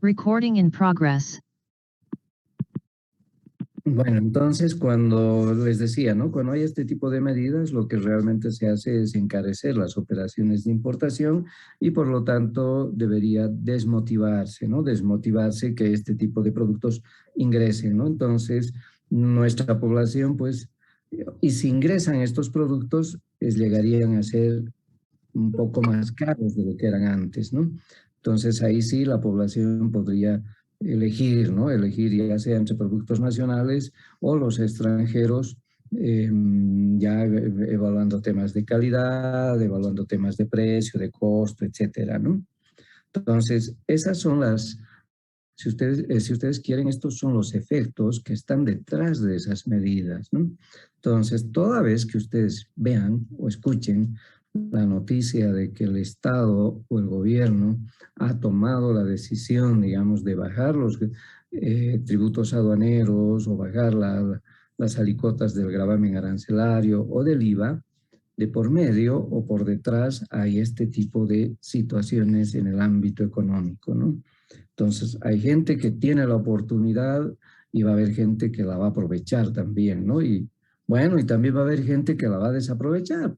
Recording in progress. Bueno, entonces cuando les decía, ¿no? Cuando hay este tipo de medidas, lo que realmente se hace es encarecer las operaciones de importación y por lo tanto debería desmotivarse, ¿no? Desmotivarse que este tipo de productos ingresen, ¿no? Entonces nuestra población, pues, y si ingresan estos productos, pues llegarían a ser un poco más caros de lo que eran antes, ¿no? Entonces ahí sí la población podría elegir, ¿no? Elegir ya sea entre productos nacionales o los extranjeros, ya evaluando temas de calidad, evaluando temas de precio, de costo, etcétera, ¿no? Entonces, esas son las, si ustedes quieren, estos son los efectos que están detrás de esas medidas, ¿no? Entonces, toda vez que ustedes vean o escuchen la noticia de que el Estado o el gobierno ha tomado la decisión, digamos, de bajar los tributos aduaneros o bajar las alicuotas del gravamen arancelario o del IVA, de por medio o por detrás hay este tipo de situaciones en el ámbito económico, ¿no? Entonces, hay gente que tiene la oportunidad y va a haber gente que la va a aprovechar también, ¿no? Y bueno, y también va a haber gente que la va a desaprovechar.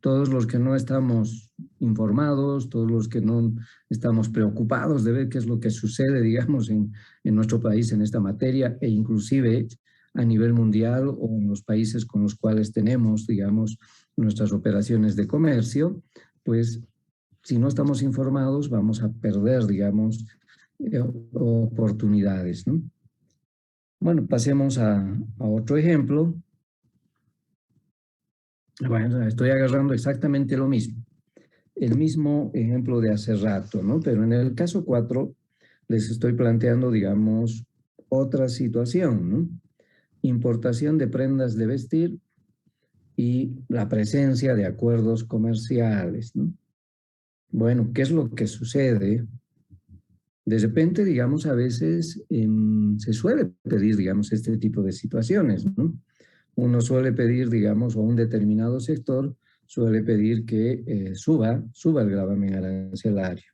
Todos los que no estamos informados, todos los que no estamos preocupados de ver qué es lo que sucede, digamos, en nuestro país en esta materia e inclusive a nivel mundial o en los países con los cuales tenemos, digamos, nuestras operaciones de comercio, pues si no estamos informados vamos a perder, digamos, oportunidades, ¿no? Bueno, pasemos a otro ejemplo. Bueno, estoy agarrando exactamente lo mismo. El mismo ejemplo de hace rato, ¿no? Pero en el caso 4 les estoy planteando, digamos, otra situación, ¿no? Importación de prendas de vestir y la presencia de acuerdos comerciales, ¿no? Bueno, ¿qué es lo que sucede? De repente, digamos, a veces se suele pedir, digamos, este tipo de situaciones, ¿no? Uno suele pedir, digamos, a un determinado sector, suele pedir que suba el gravamen arancelario.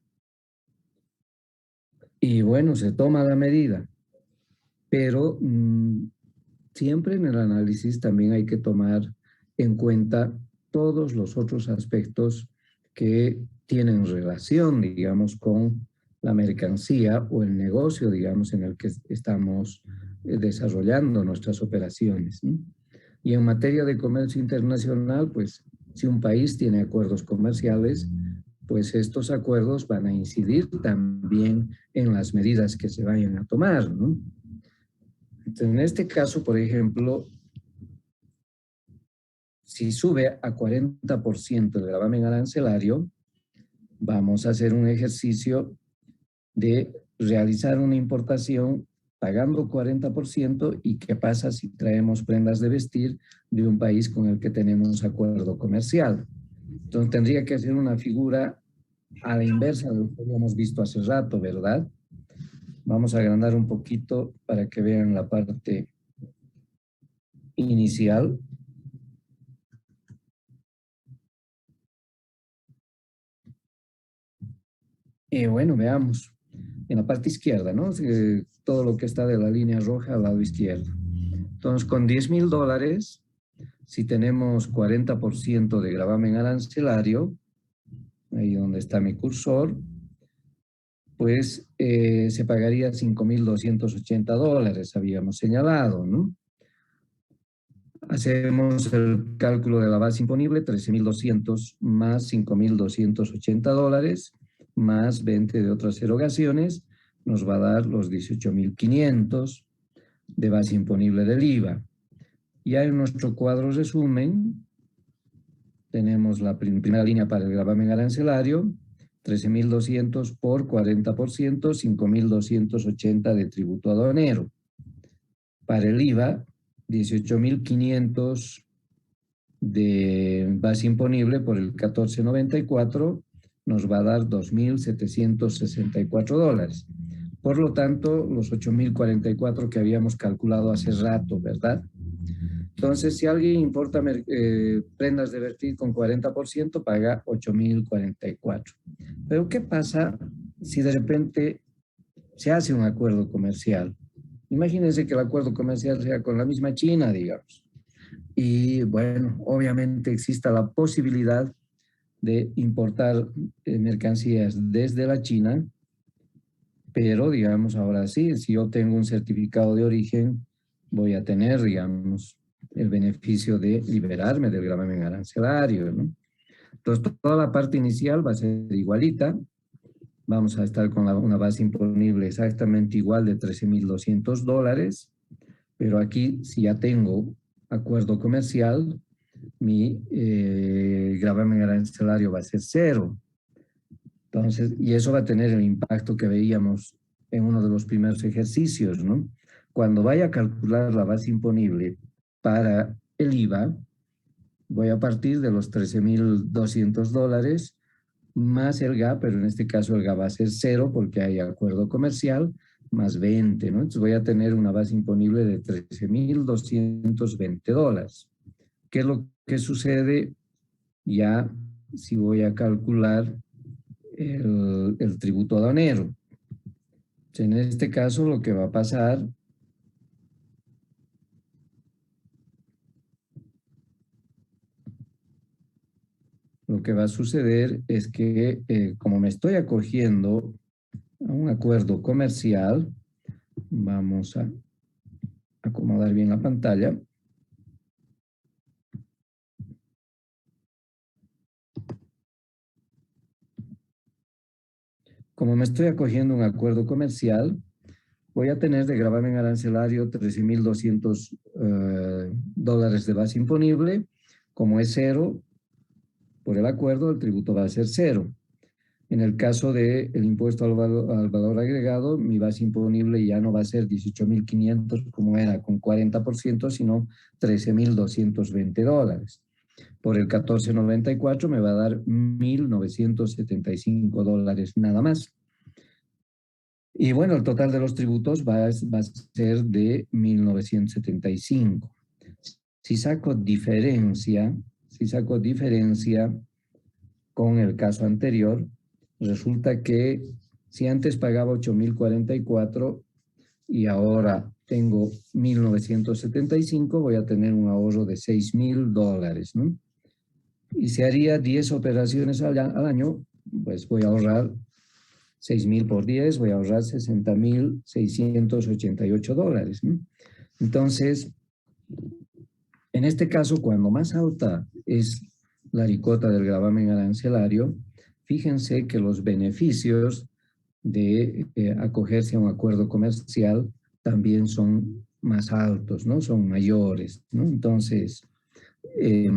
Y bueno, se toma la medida, pero siempre en el análisis también hay que tomar en cuenta todos los otros aspectos que tienen relación, digamos, con la mercancía o el negocio, digamos, en el que estamos desarrollando nuestras operaciones, ¿no? Y en materia de comercio internacional, pues si un país tiene acuerdos comerciales, pues estos acuerdos van a incidir también en las medidas que se vayan a tomar, ¿no? Entonces, en este caso, por ejemplo, si sube a 40% el gravamen arancelario, vamos a hacer un ejercicio de realizar una importación pagando 40% y qué pasa si traemos prendas de vestir de un país con el que tenemos acuerdo comercial. Entonces tendría que hacer una figura a la inversa de lo que habíamos visto hace rato, ¿verdad? Vamos a agrandar un poquito para que vean la parte inicial. Y bueno, veamos. En la parte izquierda, ¿no? Todo lo que está de la línea roja al lado izquierdo. Entonces, con $10,000, si tenemos 40% de gravamen arancelario, ahí donde está mi cursor, pues se pagaría $5,280, habíamos señalado, ¿no? Hacemos el cálculo de la base imponible, 13,200 más $5,280, más 20 de otras erogaciones, nos va a dar los 18,500 de base imponible del IVA. Ya en nuestro cuadro resumen, tenemos la primera línea para el gravamen arancelario, 13,200 por 40%, 5,280 de tributo aduanero. Para el IVA, 18,500 de base imponible por el 14,94 nos va a dar $2,764. Por lo tanto, los 8,044 que habíamos calculado hace rato, ¿verdad? Entonces, si alguien importa prendas de vestir con 40%, paga 8,044. Pero, ¿qué pasa si de repente se hace un acuerdo comercial. Imagínense que el acuerdo comercial sea con la misma China, digamos. Y bueno, obviamente exista la posibilidad de importar mercancías desde la China, pero digamos ahora sí, si yo tengo un certificado de origen, voy a tener, digamos, el beneficio de liberarme del gravamen arancelario, ¿no? Entonces, toda la parte inicial va a ser igualita. Vamos a estar con una base imponible exactamente igual de $13,200, pero aquí, si ya tengo acuerdo comercial, mi gravamen arancelario va a ser cero. Entonces, y eso va a tener el impacto que veíamos en uno de los primeros ejercicios, ¿no? Cuando vaya a calcular la base imponible para el IVA, voy a partir de los $13,200 más el GAP, pero en este caso el GAP va a ser cero porque hay acuerdo comercial, más 20, ¿no? Entonces voy a tener una base imponible de $13,220. ¿Qué es lo que sucede ya si voy a calcular el tributo aduanero? En este caso lo que va a pasar lo que va a suceder es que como me estoy acogiendo a un acuerdo comercial, vamos a acomodar bien la pantalla. Como me estoy acogiendo a un acuerdo comercial, voy a tener de gravamen arancelario $13,200 de base imponible. Como es cero, por el acuerdo, el tributo va a ser cero. En el caso del impuesto al valor agregado, mi base imponible ya no va a ser 18,500 como era con 40%, sino $13,220. Por el 1494 me va a dar $1,975 nada más. Y bueno, el total de los tributos va a ser de 1,975. Si saco diferencia con el caso anterior, resulta que si antes pagaba 8,044 y ahora tengo 1,975, voy a tener un ahorro de $6,000, ¿no? Y si haría 10 operaciones al año, pues voy a ahorrar 6,000 por 10, voy a ahorrar $60,688, ¿no? Entonces, en este caso, cuando más alta es la alícuota del gravamen arancelario, fíjense que los beneficios de acogerse a un acuerdo comercial también son más altos, ¿no? Son mayores, ¿no? Entonces, eh,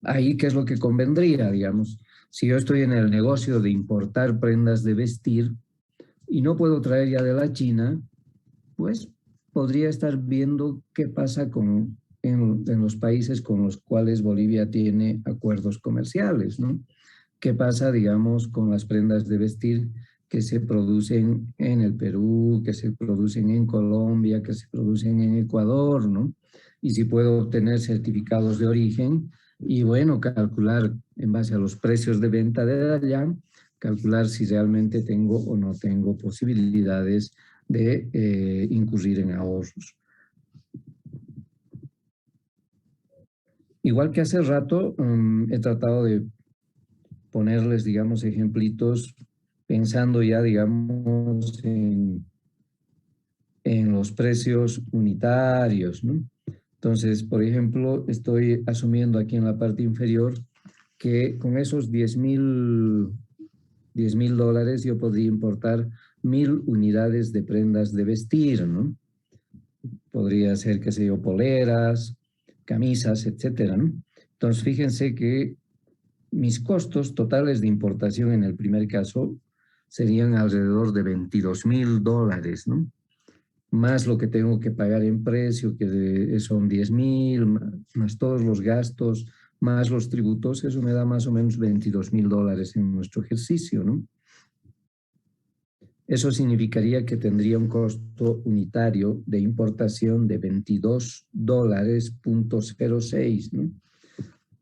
ahí, ¿qué es lo que convendría, digamos? Si yo estoy en el negocio de importar prendas de vestir y no puedo traer ya de la China, pues podría estar viendo qué pasa en los países con los cuales Bolivia tiene acuerdos comerciales, ¿no? ¿Qué pasa, digamos, con las prendas de vestir que se producen en el Perú, que se producen en Colombia, que se producen en Ecuador, ¿no? Y si puedo obtener certificados de origen y, bueno, calcular en base a los precios de venta de allá, calcular si realmente tengo o no tengo posibilidades de incurrir en ahorros. Igual que hace rato, he tratado de ponerles, digamos, ejemplitos pensando ya, digamos, en los precios unitarios, ¿no? Entonces, por ejemplo, estoy asumiendo aquí en la parte inferior que con esos $10,000 yo podría importar 1,000 unidades de prendas de vestir, ¿no? Podría ser, qué sé yo, poleras, camisas, etcétera, ¿no? Entonces, fíjense que mis costos totales de importación en el primer caso serían alrededor de $22,000, ¿no? Más lo que tengo que pagar en precio, que son 10,000, más todos los gastos, más los tributos, eso me da más o menos $22,000 en nuestro ejercicio, ¿no? Eso significaría que tendría un costo unitario de importación de $22.06, ¿no?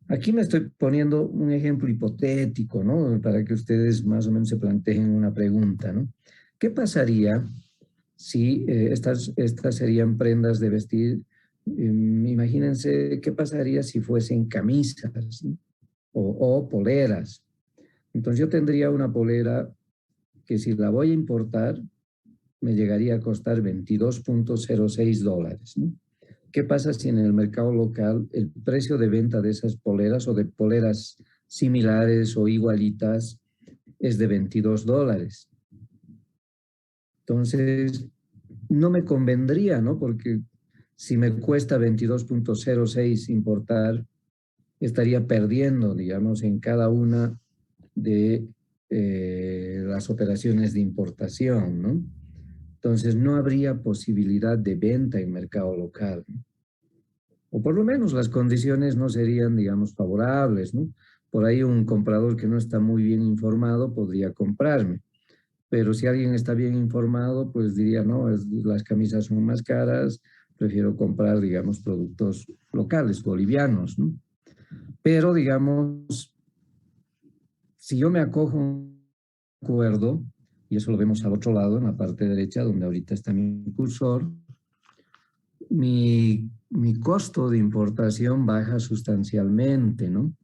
Aquí me estoy poniendo un ejemplo hipotético, ¿no? Para que ustedes más o menos se planteen una pregunta, ¿no? ¿Qué pasaría si estas serían prendas de vestir? Imagínense qué pasaría si fuesen camisas, ¿no? O poleras. Entonces yo tendría una polera que si la voy a importar me llegaría a costar $22.06, ¿no? ¿Qué pasa si en el mercado local el precio de venta de esas poleras o de poleras similares o igualitas es de $22? Entonces, no me convendría, ¿no? Porque si me cuesta 22.06 importar, estaría perdiendo, digamos, en cada una de las operaciones de importación, ¿no? Entonces, no habría posibilidad de venta en mercado local, ¿no? O por lo menos las condiciones no serían, digamos, favorables, ¿no? Por ahí un comprador que no está muy bien informado podría comprarme, pero si alguien está bien informado, pues diría, no, las camisas son más caras, prefiero comprar, digamos, productos locales, bolivianos, ¿no? Pero, digamos, si yo me acojo a un acuerdo, y eso lo vemos al otro lado, en la parte derecha, donde ahorita está mi cursor, mi costo de importación baja sustancialmente, ¿no?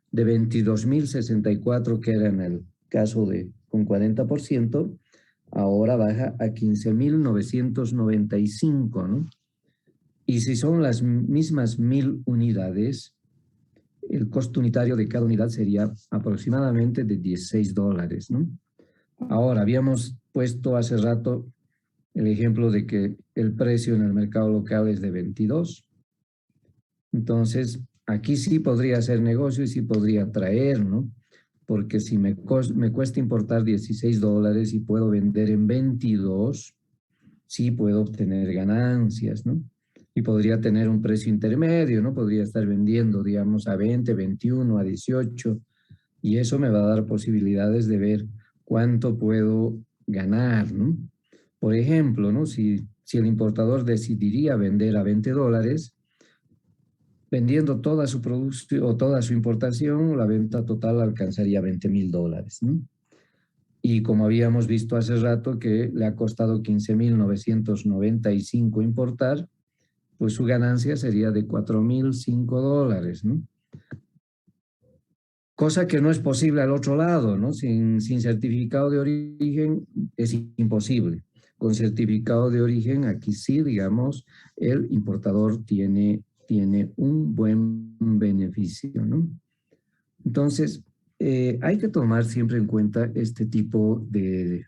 De 22.064, que era en el caso de con 40%, ahora baja a 15.995, ¿no? Y si son las mismas 1.000 unidades, el costo unitario de cada unidad sería aproximadamente de $16, ¿no? Ahora, habíamos puesto hace rato el ejemplo de que el precio en el mercado local es de 22. Entonces, aquí sí podría hacer negocio y sí podría traer, ¿no? Porque si me cuesta importar $16 y puedo vender en 22, sí puedo obtener ganancias, ¿no? Y podría tener un precio intermedio, ¿no? Podría estar vendiendo, digamos, a 20, 21, a 18, y eso me va a dar posibilidades de ver cuánto puedo ganar, ¿no? Por ejemplo, ¿no? Si el importador decidiría vender a $20, vendiendo toda su producción o toda su importación, la venta total alcanzaría $20.000, ¿no? Y como habíamos visto hace rato que le ha costado 15.995 importar, pues su ganancia sería de $4.005, ¿no? Cosa que no es posible al otro lado, ¿no? Sin certificado de origen es imposible. Con certificado de origen, aquí sí, digamos, el importador tiene un buen beneficio, ¿no? Entonces, hay que tomar siempre en cuenta este tipo de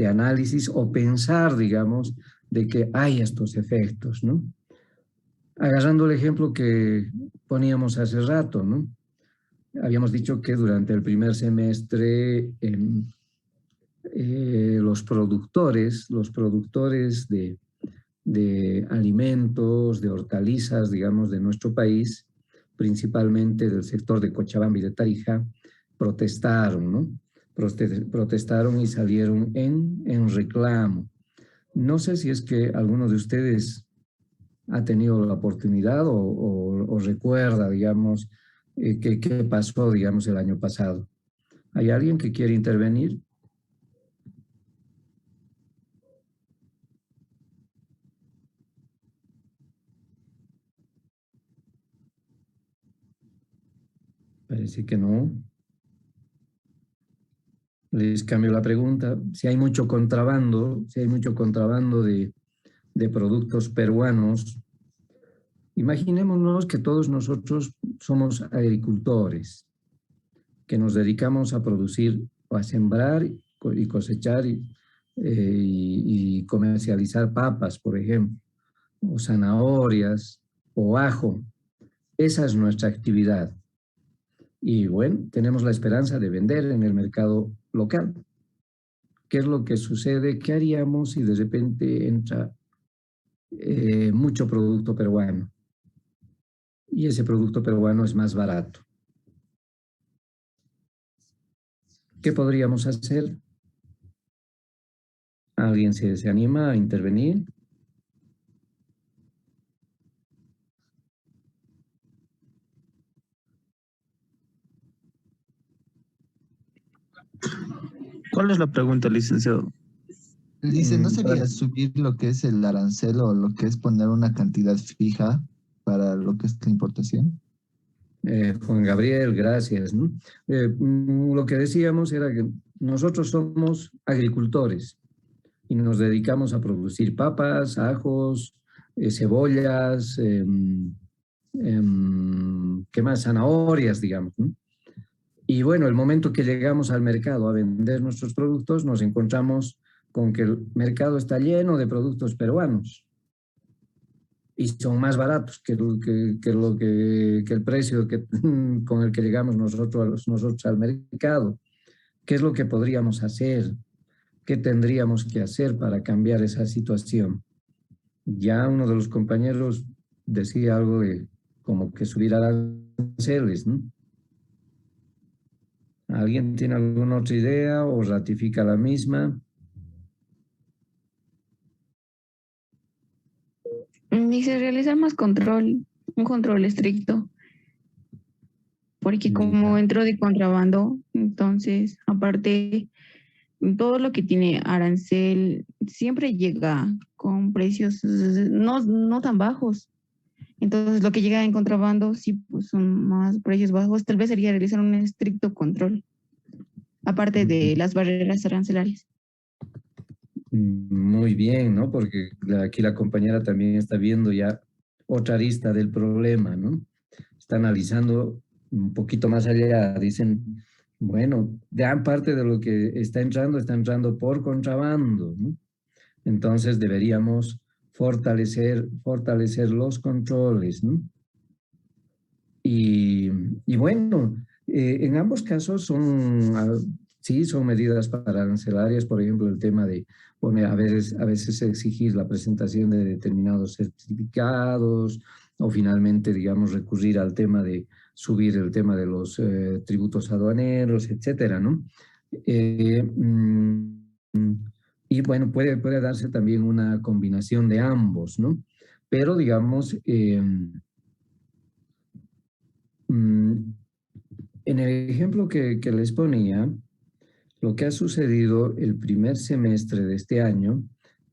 análisis o pensar, digamos, de que hay estos efectos, ¿no? Agarrando el ejemplo que poníamos hace rato, ¿no? Habíamos dicho que durante el primer semestre los productores de alimentos, de hortalizas, digamos, de nuestro país, principalmente del sector de Cochabamba y de Tarija, protestaron, ¿no? Protestaron y salieron en reclamo. No sé si es que alguno de ustedes ha tenido la oportunidad o recuerda, digamos, qué pasó, digamos, el año pasado. ¿Hay alguien que quiere intervenir? Parece que no. Les cambio la pregunta. Si hay mucho contrabando de productos peruanos, imaginémonos que todos nosotros somos agricultores, que nos dedicamos a producir o a sembrar y cosechar y comercializar papas, por ejemplo, o zanahorias o ajo. Esa es nuestra actividad. Y bueno, tenemos la esperanza de vender en el mercado local. ¿Qué es lo que sucede? ¿Qué haríamos si de repente entra mucho producto peruano y ese producto peruano es más barato? ¿Qué podríamos hacer? ¿Alguien se anima a intervenir? ¿Cuál es la pregunta, licenciado? Dice, ¿no Para sería subir lo que es el arancel o lo que es poner una cantidad fija para lo que es la importación? Juan Gabriel, gracias, ¿no? Lo que decíamos era que nosotros somos agricultores y nos dedicamos a producir papas, ajos, cebollas, ¿qué más? Zanahorias, digamos, ¿no? Y bueno, el momento que llegamos al mercado a vender nuestros productos, nos encontramos con que el mercado está lleno de productos peruanos y son más baratos que el precio con el que llegamos nosotros al mercado. ¿Qué es lo que podríamos hacer? ¿Qué tendríamos que hacer para cambiar esa situación? Ya uno de los compañeros decía algo de como que subir aranceles, ¿no? ¿Alguien tiene alguna otra idea o ratifica la misma? Dice realizar más control, un control estricto, porque como Ya. entró de contrabando, entonces, aparte, todo lo que tiene arancel siempre llega con precios no tan bajos. Entonces, lo que llega en contrabando sí pues, son más precios bajos. Tal vez sería realizar un estricto control, aparte de las barreras arancelarias. Muy bien, ¿no? Porque aquí la compañera también está viendo ya otra arista del problema, ¿no? Está analizando un poquito más allá. Dicen, bueno, gran parte de lo que está entrando por contrabando, ¿no? Entonces deberíamos fortalecer los controles, ¿no? Y, y bueno, en ambos casos sí, son medidas arancelarias, por ejemplo, el tema de poner, a veces exigir la presentación de determinados certificados o finalmente, digamos, recurrir al tema de subir el tema de los tributos aduaneros, etcétera, ¿no? Eh, mm, y bueno, puede darse también una combinación de ambos, ¿no? Pero digamos, Mm, en el ejemplo que les ponía, lo que ha sucedido el primer semestre de este año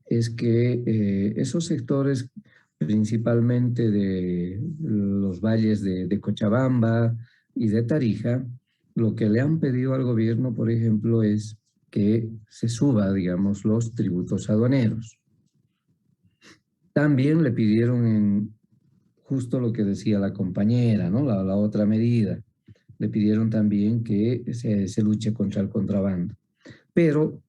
es que esos sectores, principalmente de los valles de Cochabamba y de Tarija, lo que le han pedido al gobierno, por ejemplo, es que se suba, digamos, los tributos aduaneros. También le pidieron justo lo que decía la compañera, ¿no? La otra medida. Le pidieron también que se luche contra el contrabando. Pero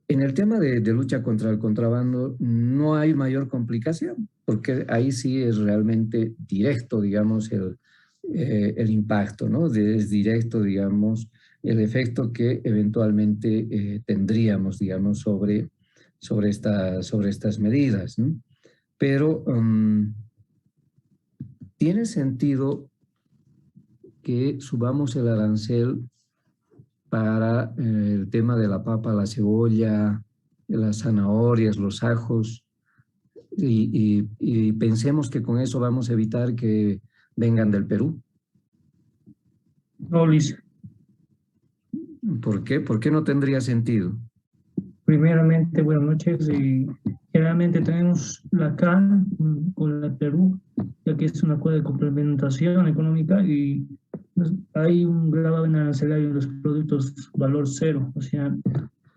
en el tema de lucha contra el contrabando no hay mayor complicación, porque ahí sí es realmente directo, digamos, el impacto, ¿no? Es directo, digamos, el efecto que eventualmente tendríamos, digamos, sobre estas medidas, ¿no? Pero tiene sentido que subamos el arancel para el tema de la papa, la cebolla, las zanahorias, los ajos, y pensemos que con eso vamos a evitar que vengan del Perú. No, Luis, ¿Por qué? ¿Por qué no tendría sentido? primeramente, buenas noches. Generalmente tenemos la CAN con la Perú, ya que es un acuerdo de complementación económica y hay un gravamen arancelario en los productos valor cero. O sea,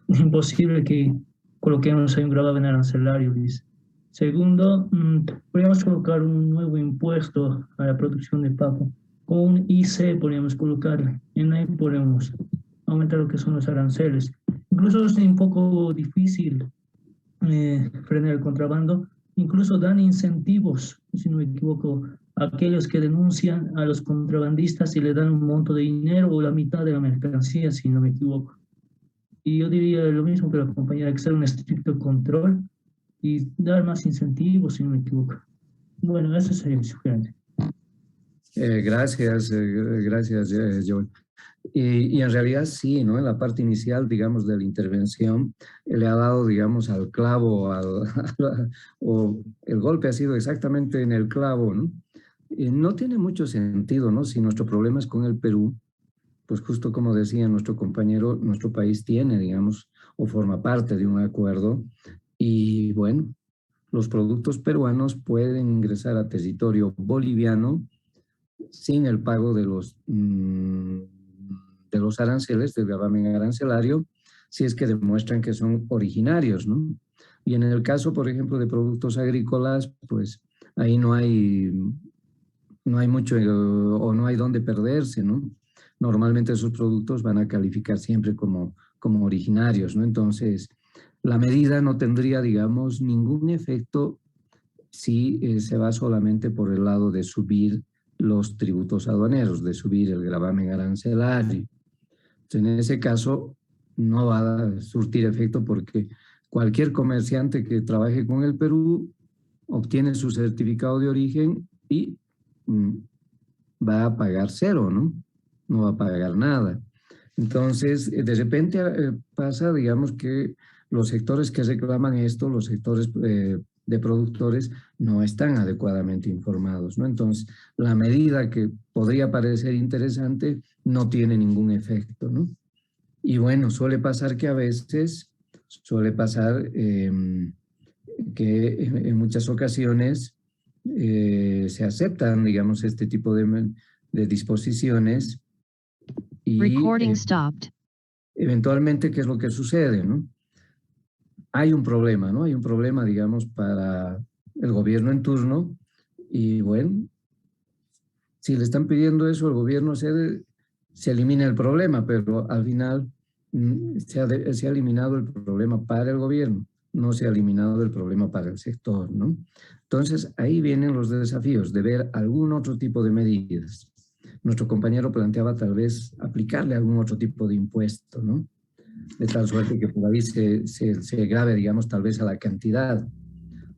es imposible que coloquemos ahí un gravamen arancelario, Luis. Segundo, podríamos colocar un nuevo impuesto a la producción de papa. Con un IC podríamos colocarle. En ahí podemos aumentar lo que son los aranceles. Incluso es un poco difícil frenar el contrabando. Incluso dan incentivos, si no me equivoco, a aquellos que denuncian a los contrabandistas y le dan un monto de dinero o la mitad de la mercancía, si no me equivoco. Y yo diría lo mismo que la compañera, que hacer un estricto control y dar más incentivos, si no me equivoco. Bueno, eso sería mi sugerencia. Gracias, Joel. Y en realidad sí, ¿no? En la parte inicial, digamos, de la intervención, le ha dado, digamos, al clavo, o el golpe ha sido exactamente en el clavo, ¿no? No tiene mucho sentido, ¿no? Si nuestro problema es con el Perú, pues justo como decía nuestro compañero, nuestro país tiene, digamos, o forma parte de un acuerdo. Y bueno, los productos peruanos pueden ingresar a territorio boliviano sin el pago de los aranceles, del gravamen arancelario, si es que demuestran que son originarios, ¿no? Y en el caso, por ejemplo, de productos agrícolas, pues ahí no hay mucho o no hay dónde perderse, ¿no? Normalmente esos productos van a calificar siempre como originarios, ¿no? Entonces, la medida no tendría, digamos, ningún efecto si se va solamente por el lado de subir los tributos aduaneros, de subir el gravamen arancelario. Entonces, en ese caso, no va a surtir efecto porque cualquier comerciante que trabaje con el Perú obtiene su certificado de origen y va a pagar cero, ¿no? No va a pagar nada. Entonces, de repente pasa, digamos, que los sectores que reclaman esto, los sectores de productores, no están adecuadamente informados, ¿no? Entonces, la medida que podría parecer interesante no tiene ningún efecto, ¿no? Y bueno, suele pasar que a veces, que en muchas ocasiones se aceptan, digamos, este tipo de disposiciones y eventualmente, ¿qué es lo que sucede, no? Hay un problema, ¿no? Hay un problema, digamos, para el gobierno en turno y bueno, si le están pidiendo eso, el gobierno se elimina el problema, pero al final se ha eliminado el problema para el gobierno, no se ha eliminado el problema para el sector, ¿no? Entonces, ahí vienen los desafíos de ver algún otro tipo de medidas. Nuestro compañero planteaba tal vez aplicarle algún otro tipo de impuesto, ¿no? De tal suerte que por ahí se grave, digamos, tal vez a la cantidad,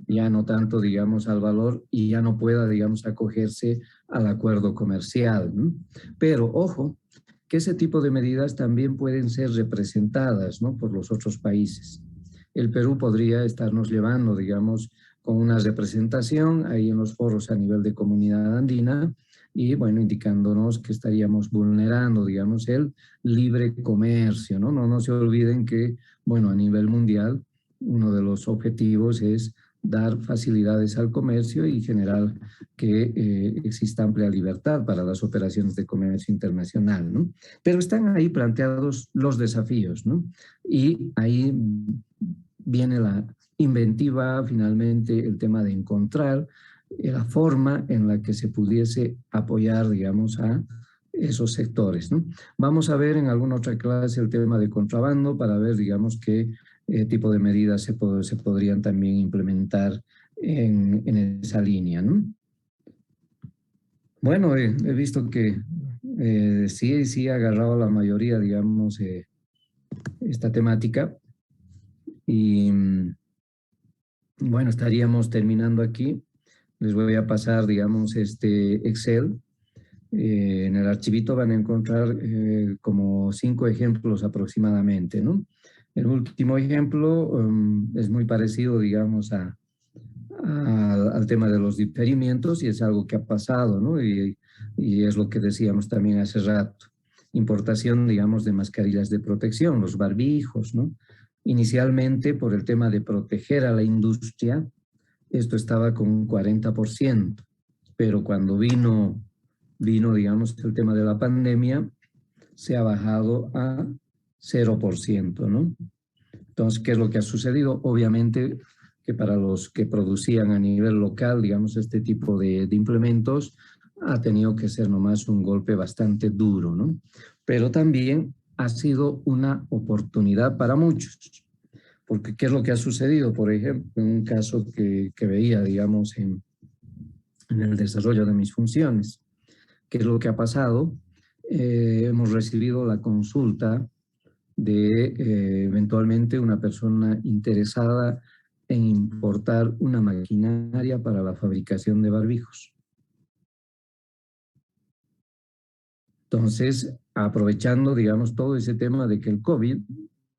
ya no tanto, digamos, al valor y ya no pueda, digamos, acogerse al acuerdo comercial, ¿no? Pero, ojo, que ese tipo de medidas también pueden ser representadas, ¿no?, por los otros países. El Perú podría estarnos llevando, digamos, con una representación ahí en los foros a nivel de comunidad andina y, bueno, indicándonos que estaríamos vulnerando, digamos, el libre comercio, ¿no? No se olviden que, bueno, a nivel mundial, uno de los objetivos es dar facilidades al comercio y generar que exista amplia libertad para las operaciones de comercio internacional, ¿no? Pero están ahí planteados los desafíos, ¿no? Y ahí viene la inventiva, finalmente, el tema de encontrar la forma en la que se pudiese apoyar, digamos, a esos sectores, ¿no? Vamos a ver en alguna otra clase el tema de contrabando para ver, digamos, qué tipo de medidas se podrían también implementar en esa línea, ¿no? Bueno, he visto que sí ha agarrado la mayoría, digamos, esta temática y bueno, estaríamos terminando aquí. Les voy a pasar, digamos, este Excel. En el archivito van a encontrar como 5 ejemplos aproximadamente, ¿no? El último ejemplo es muy parecido, digamos, al tema de los diferimientos y es algo que ha pasado, ¿no? Y es lo que decíamos también hace rato. Importación, digamos, de mascarillas de protección, los barbijos, ¿no? Inicialmente, por el tema de proteger a la industria, esto estaba con un 40%, pero cuando vino, digamos, el tema de la pandemia, se ha bajado a 0%, ¿no? Entonces, ¿qué es lo que ha sucedido? Obviamente que para los que producían a nivel local, digamos, este tipo de implementos, ha tenido que ser nomás un golpe bastante duro, ¿no? Pero también ha sido una oportunidad para muchos. Porque, ¿qué es lo que ha sucedido? Por ejemplo, en un caso que veía, digamos, en el desarrollo de mis funciones, ¿qué es lo que ha pasado? Hemos recibido la consulta de eventualmente una persona interesada en importar una maquinaria para la fabricación de barbijos. Entonces, aprovechando, digamos, todo ese tema de que el COVID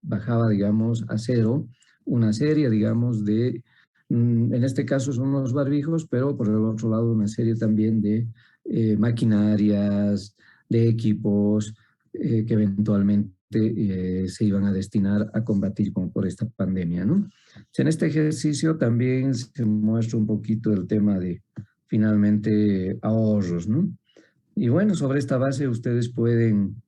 bajaba, digamos, a cero una serie, digamos, de, en este caso son los barbijos, pero por el otro lado una serie también de maquinarias, de equipos que eventualmente se iban a destinar a combatir por esta pandemia, ¿no? En este ejercicio también se muestra un poquito el tema de, finalmente, ahorros, ¿no? Y bueno, sobre esta base ustedes pueden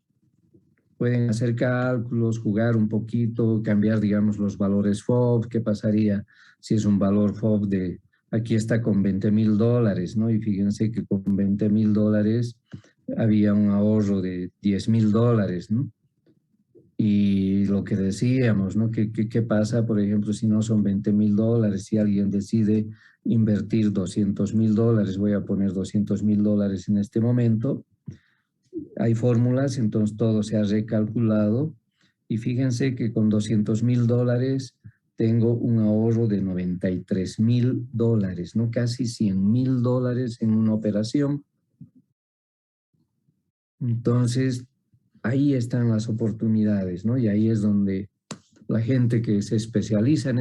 hacer cálculos, jugar un poquito, cambiar, digamos, los valores FOB. ¿Qué pasaría si es un valor FOB de, aquí está con $20,000, ¿no? Y fíjense que con $20,000 había un ahorro de $10,000, ¿no? Y lo que decíamos, ¿no? ¿Qué pasa, por ejemplo, si no son $20,000? Si alguien decide invertir $200,000, voy a poner $200,000 en este momento. Hay fórmulas, entonces todo se ha recalculado. Y fíjense que con $200,000 tengo un ahorro de $93,000, ¿no? Casi $100,000 en una operación. Entonces, ahí están las oportunidades, ¿no? Y ahí es donde la gente que se especializa en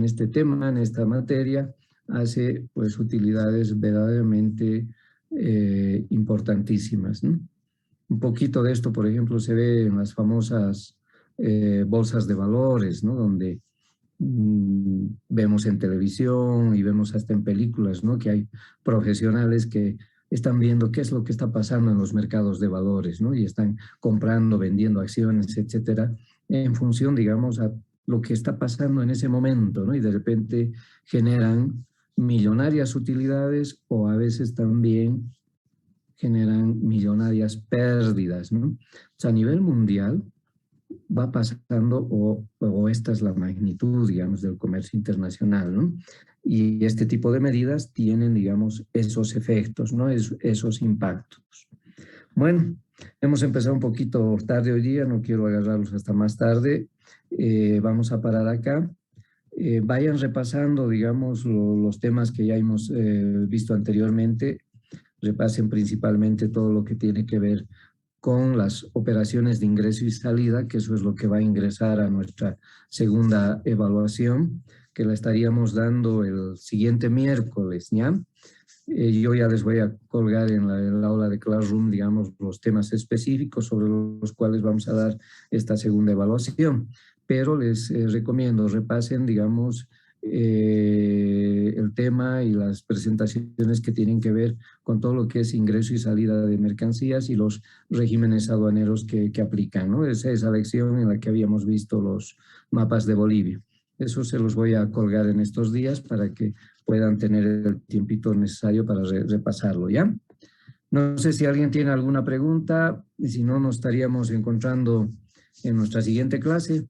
este tema, en esta materia, hace pues utilidades verdaderamente importantísimas, ¿no? Un poquito de esto, por ejemplo, se ve en las famosas bolsas de valores, ¿no? Donde vemos en televisión y vemos hasta en películas, ¿no? Que hay profesionales que están viendo qué es lo que está pasando en los mercados de valores, ¿no? Y están comprando, vendiendo acciones, etcétera, en función, digamos, a lo que está pasando en ese momento, ¿no? Y de repente generan millonarias utilidades o a veces también generan millonarias pérdidas, ¿no? O sea, a nivel mundial va pasando, o esta es la magnitud, digamos, del comercio internacional, ¿no? Y este tipo de medidas tienen, digamos, esos efectos, ¿no? Esos impactos. Bueno, hemos empezado un poquito tarde hoy día, no quiero agarrarlos hasta más tarde. Vamos a parar acá. Vayan repasando, digamos, los temas que ya hemos visto anteriormente. Repasen principalmente todo lo que tiene que ver con las operaciones de ingreso y salida, que eso es lo que va a ingresar a nuestra segunda evaluación, que la estaríamos dando el siguiente miércoles, ¿ya? Yo ya les voy a colgar en la aula de Classroom, digamos, los temas específicos sobre los cuales vamos a dar esta segunda evaluación, pero les recomiendo, repasen, digamos, el tema y las presentaciones que tienen que ver con todo lo que es ingreso y salida de mercancías y los regímenes aduaneros que aplican, ¿no? Esa lección en la que habíamos visto los mapas de Bolivia. Eso se los voy a colgar en estos días para que puedan tener el tiempito necesario para repasarlo, ¿ya? No sé si alguien tiene alguna pregunta y si no, nos estaríamos encontrando en nuestra siguiente clase.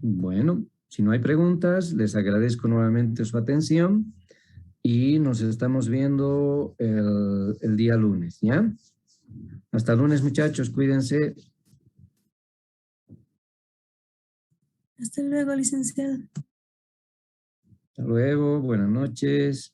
Bueno, si no hay preguntas, les agradezco nuevamente su atención y nos estamos viendo el día lunes, ¿ya? Hasta lunes, muchachos, cuídense. Hasta luego, licenciado. Hasta luego, buenas noches.